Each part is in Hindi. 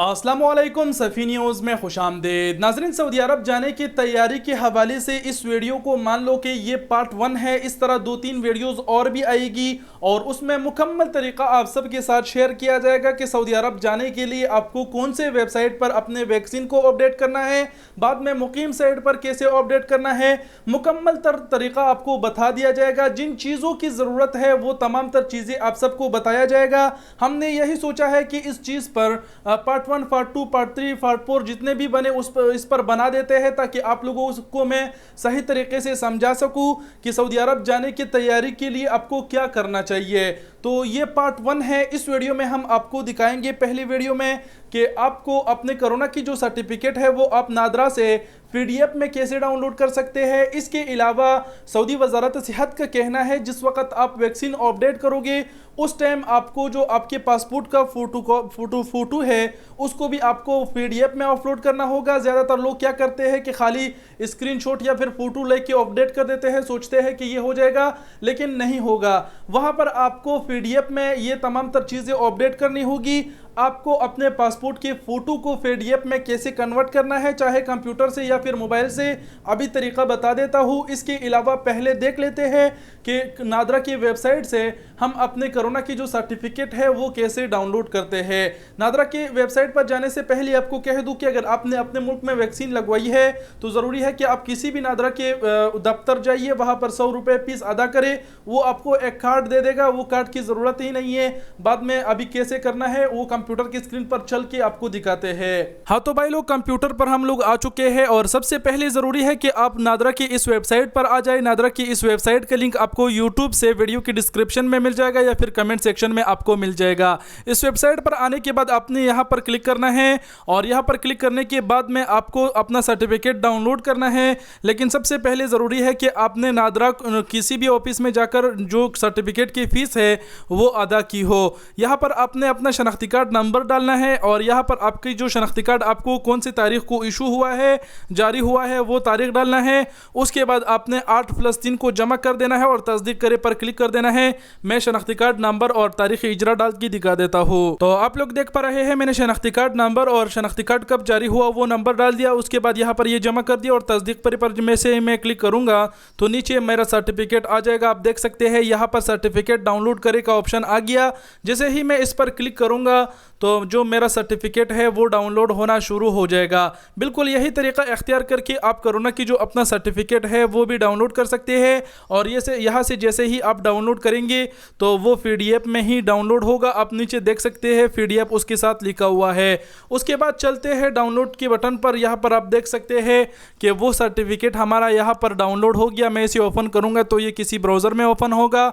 अस्सलामुअलैकुम सफ़ी न्यूज़ में खुशामदीद। नाज़रीन, सऊदी अरब जाने की तैयारी के हवाले से इस वीडियो को मान लो कि ये पार्ट 1 है। इस तरह 2-3 वीडियोस और भी आएगी और उसमें मुकम्मल तरीका आप सबके साथ शेयर किया जाएगा कि सऊदी अरब जाने के लिए आपको कौन से वेबसाइट पर अपने वैक्सीन को अपडेट करना है, बाद में मुकीम साइट पर कैसे अपडेट करना है, मुकम्मल तरीका आपको बता दिया जाएगा। जिन चीज़ों की ज़रूरत है वो तमाम तर चीज़ें आप सबको बताया जाएगा। हमने यही सोचा है कि इस चीज़ पर पार्ट 1, पार्ट 2, पार्ट 3, पार्ट 4 जितने भी बने इस पर बना देते हैं ताकि आप लोगों को मैं सही तरीके से समझा सकूं कि सऊदी अरब जाने की तैयारी के लिए आपको क्या करना चाहिए। तो ये पार्ट 1 है। इस वीडियो में हम आपको दिखाएंगे पहली वीडियो में कि आपको अपने कोरोना की जो सर्टिफिकेट है वो आप नादरा से PDF में कैसे डाउनलोड कर सकते हैं। इसके अलावा सऊदी वजारत सेहत का कहना है जिस वक्त आप वैक्सीन अपडेट करोगे उस टाइम आपको जो आपके पासपोर्ट का फोटो है उसको भी आपको PDF में अपलोड करना होगा। ज़्यादातर लोग क्या करते हैं कि खाली स्क्रीनशॉट या फिर फ़ोटो लेके अपडेट कर देते हैं, सोचते हैं कि ये हो जाएगा, लेकिन नहीं होगा। वहाँ पर आपको PDF में ये तमाम तर चीज़ें अपडेट करनी होगी। आपको अपने पासपोर्ट के फ़ोटो को PDF में कैसे कन्वर्ट करना है, चाहे कंप्यूटर से या फिर मोबाइल से, अभी तरीका बता देता हूँ। इसके अलावा पहले देख लेते हैं कि नादरा की वेबसाइट से हम अपने कोरोना की जो सर्टिफिकेट है वो कैसे डाउनलोड करते हैं। नादरा की वेबसाइट पर जाने से पहले आपको कह दूं कि अगर आपने अपने मुल्क में वैक्सीन लगवाई है तो ज़रूरी है कि आप किसी भी नादरा के दफ्तर जाइए, वहाँ पर 100 रुपये फीस अदा करें। वो आपको एक कार्ड दे देगा, वो कार्ड की ज़रूरत ही नहीं है। बाद में अभी कैसे करना है वो कंप्यूटर की स्क्रीन पर चल के आपको दिखाते हैं। हाँ तो भाई लोग, कंप्यूटर पर हम लोग आ चुके हैं और सबसे पहले ज़रूरी है कि आप नादरा की इस वेबसाइट पर आ जाए। नादरा की इस वेबसाइट का लिंक आपको यूट्यूब से वीडियो की डिस्क्रिप्शन में मिल जाएगा या फिर कमेंट सेक्शन में आपको मिल जाएगा। इस वेबसाइट पर आने के बाद आपने यहाँ पर क्लिक करना है और यहाँ पर क्लिक करने के बाद में आपको अपना सर्टिफिकेट डाउनलोड करना है। लेकिन सबसे पहले ज़रूरी है कि आपने नादरा किसी भी ऑफिस में जाकर जो सर्टिफिकेट की फ़ीस है वो अदा की हो। यहाँ पर आपने अपना शनाख्ती कार्ड नंबर डालना है और यहाँ पर आपकी जो शनाख्ती कार्ड आपको कौन सी तारीख को इशू हुआ है, जारी हुआ है, वो तारीख डालना है। उसके बाद आपने 8+3 को जमा कर देना है और तस्दीक करे पर क्लिक कर देना है। मैं शनाख्ती कार्ड नंबर और तारीख इजरा डाल के दिखा देता हूँ। तो आप लोग देख पा रहे हैं मैंने शनाख्ती कार्ड नंबर और शनाख्ती कार्ड कब जारी हुआ वो नंबर डाल दिया। उसके बाद यहाँ पर ये जमा कर दिया और तस्दीक पर में से मैं क्लिक करूँगा तो नीचे मेरा सर्टिफिकेट आ जाएगा। आप देख सकते हैं यहाँ पर सर्टिफिकेट डाउनलोड करे का ऑप्शन आ गया। जैसे ही मैं इस पर क्लिक करूँगा तो जो मेरा सर्टिफिकेट है वो डाउनलोड होना शुरू हो जाएगा। बिल्कुल यही तरीका इख्तियार करके आप कोरोना की जो अपना सर्टिफिकेट है वो भी डाउनलोड कर सकते हैं। और ये से यहाँ से जैसे ही आप डाउनलोड करेंगे तो वो PDF में ही डाउनलोड होगा। आप नीचे देख सकते हैं PDF उसके साथ लिखा हुआ है। उसके बाद चलते हैं डाउनलोड के बटन पर। यहाँ पर आप देख सकते हैं कि वो सर्टिफिकेट हमारा यहाँ पर डाउनलोड हो गया। मैं इसे ओपन करूँगा तो ये किसी ब्राउज़र में ओपन होगा।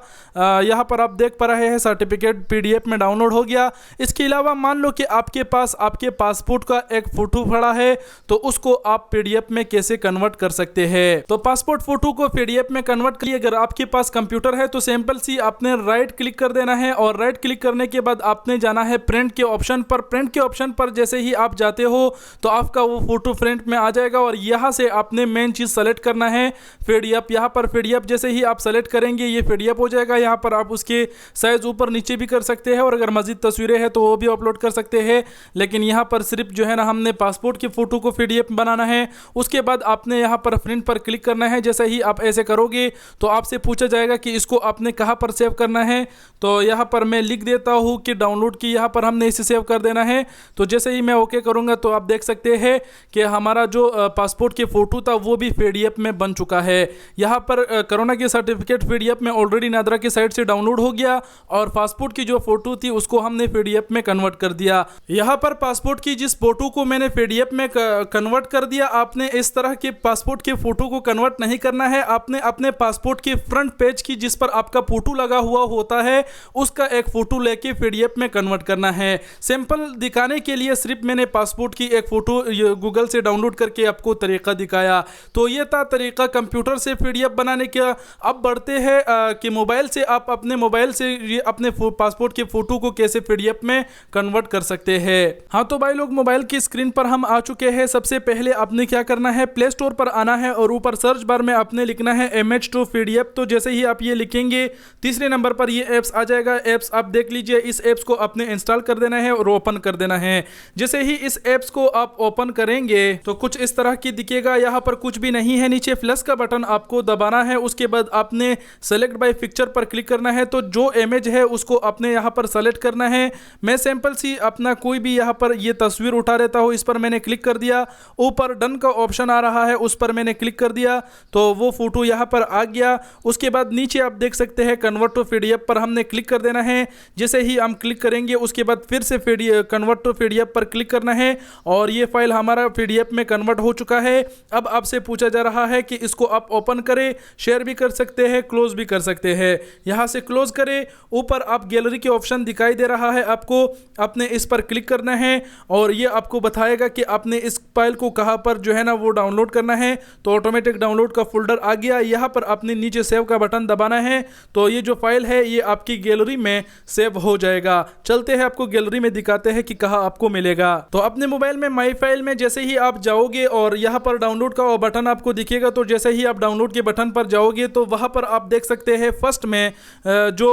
यहाँ पर आप देख पा रहे हैं सर्टिफिकेट PDF में डाउनलोड हो गया। इसके अलावा मान लो कि आपके पास आपके पासपोर्ट का एक फ़ोटो पड़ा है तो उसको आप PDF में कैसे कन्वर्ट कर सकते हैं। तो पासपोर्ट फ़ोटो को PDF में कन्वर्ट करिए। अगर आपके पास कंप्यूटर है तो सिंपल सी आपने राइट क्लिक कर देना है और राइट क्लिक करने के बाद आपने जाना है प्रिंट के ऑप्शन पर। प्रिंट के ऑप्शन पर जैसे ही आप जाते हो तो आपका वो फ़ोटो प्रिंट में आ जाएगा और यहाँ से आपने मेन चीज़ सेलेक्ट करना है PDF। यहाँ पर PDF जैसे ही आप सेलेक्ट करेंगे ये PDF हो जाएगा। यहाँ पर आप उसके साइज़ ऊपर नीचे भी कर सकते हैं और अगर मज़ीद तस्वीरें हैं तो वो भी अपलोड कर सकते हैं। लेकिन यहाँ पर सिर्फ जो है ना हमने पासपोर्ट की फ़ोटो को PDF बनाना है। उसके बाद आपने यहाँ पर प्रिंट पर क्लिक करना है। जैसे ही आप ऐसे करोगे तो आपसे पूछा जाएगा कि इसको आपने कहाँ पर सेव करना है। तो यहाँ पर मैं लिख देता हूँ कि डाउनलोड की यहाँ पर हमने इसे सेव कर देना है। तो जैसे ही मैं ओके करूँगा तो आप देख सकते हैं कि हमारा जो पासपोर्ट की फ़ोटो था वो भी PDF में बन चुका है। यहाँ पर कोरोना की सर्टिफिकेट PDF में ऑलरेडी नादरा की साइट से डाउनलोड हो गया और पासपोर्ट की जो फ़ोटो थी उसको हमने PDF में कन्वर्ट कर दिया। यहाँ पर पासपोर्ट की जिस फ़ोटो को मैंने PDF में कन्वर्ट कर दिया, आपने इस तरह के पासपोर्ट के फ़ोटो को कन्वर्ट नहीं करना है। आपने अपने पासपोर्ट के फ्रंट पेज की जिस पर आपका फ़ोटो लगा हुआ होता है उसका एक फ़ोटो लेके PDF में कन्वर्ट करना है। सिंपल दिखाने के लिए सिर्फ मैंने पासपोर्ट की एक फ़ोटो गूगल से डाउनलोड करके आपको तरीका दिखाया। तो ये था तरीका कंप्यूटर से PDF बनाने का। अब बढ़ते हैं कि मोबाइल से आप अपने मोबाइल से ये अपने पासपोर्ट के फ़ोटो को कैसे PDF में कन्वर्ट कर सकते हैं। हाँ तो भाई लोग, मोबाइल की स्क्रीन पर हम आ चुके हैं। सबसे पहले आपने क्या करना है, प्ले स्टोर पर आना है और ऊपर सर्च बार में आपने लिखना है image2 PDF। तो जैसे ही आप ये लिखेंगे, तीसरे नंबर पर ये ऐप्स आ जाएगा। ऐप्स आप देख लीजिए, इस ऐप्स को आपने इंस्टॉल कर देना है और ओपन कर देना है। जैसे ही इस ऐप्स को आप ओपन करेंगे तो कुछ इस तरह की दिखेगा। यहाँ पर कुछ भी नहीं है, नीचे प्लस का बटन आपको दबाना है। उसके बाद आपने सेलेक्ट बाय पिक्चर पर क्लिक करना है। तो जो इमेज है उसको आपने यहाँ पर सेलेक्ट करना है। मैं सैंपल सी अपना कोई भी यहाँ पर ये तस्वीर उठा देता हूँ। इस पर मैंने क्लिक कर दिया, ऊपर डन का ऑप्शन आ रहा है, उस पर मैंने क्लिक कर दिया तो वो फोटो यहाँ पर आ गया। उसके बाद नीचे आप देख सकते हैं कन्वर्ट टू पीडीएफ पर हमने क्लिक कर देना है। जैसे ही हम क्लिक करेंगे उसके बाद फिर से कन्वर्ट टू पीडीएफ पर क्लिक करना है और ये फाइल हमारा पीडीएफ में कन्वर्ट हो चुका है। अब आपसे पूछा जा रहा है कि इसको आप ओपन करें, शेयर भी कर सकते हैं, क्लोज भी कर सकते हैं। यहाँ से क्लोज करें, ऊपर आप गैलरी के ऑप्शन दिखाई दे रहा है, आपको आपने इस पर क्लिक करना है और ये आपको बताएगा कि आपने इस फाइल को कहाँ पर जो है ना वो डाउनलोड करना है। तो ऑटोमेटिक डाउनलोड का फोल्डर आ गया। यहाँ पर आपने नीचे सेव का बटन दबाना है तो ये जो फाइल है ये आपकी गैलरी में सेव हो जाएगा। चलते हैं, आपको गैलरी में दिखाते हैं कि कहाँ आपको मिलेगा। तो अपने मोबाइल में माई फाइल में जैसे ही आप जाओगे और यहाँ पर डाउनलोड का बटन आपको दिखेगा, तो जैसे ही आप डाउनलोड के बटन पर जाओगे तो वहाँ पर आप देख सकते हैं फर्स्ट में जो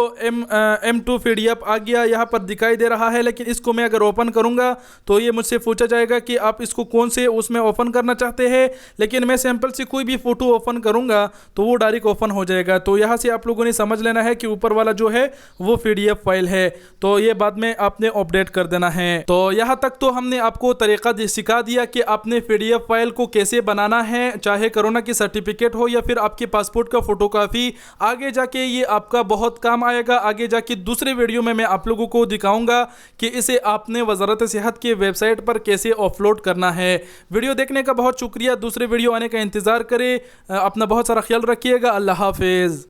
M2 PDF आ गया, यहाँ पर दिखाई दे रहा है। लेकिन इसको मैं अगर ओपन करूँगा तो ये मुझसे पूछा जाएगा कि आप इसको कौन से उसमें ओपन करना चाहते हैं। लेकिन मैं सैंपल से कोई भी फोटो ओपन करूँगा तो वो डायरेक्ट ओपन हो जाएगा। तो यहाँ से आप लोगों ने समझ लेना है कि ऊपर वाला जो है वो PDF फाइल है, तो ये बाद में आपने अपडेट कर देना है। तो यहाँ तक तो हमने आपको तरीका सिखा दिया कि आपने PDF फाइल को कैसे बनाना है, चाहे कोरोना की सर्टिफिकेट हो या फिर आपके पासपोर्ट का फोटोकॉपी। आगे जाके ये आपका बहुत काम आएगा। आगे जाके दूसरे वीडियो में मैं आप लोगों को दिखाऊंगा कि इसे आपने वजारत सेहत के वेबसाइट पर कैसे अपलोड करना है। वीडियो देखने का बहुत शुक्रिया। दूसरे वीडियो आने का इंतजार करें। अपना बहुत सारा ख्याल रखिएगा। अल्लाह हाफिज़।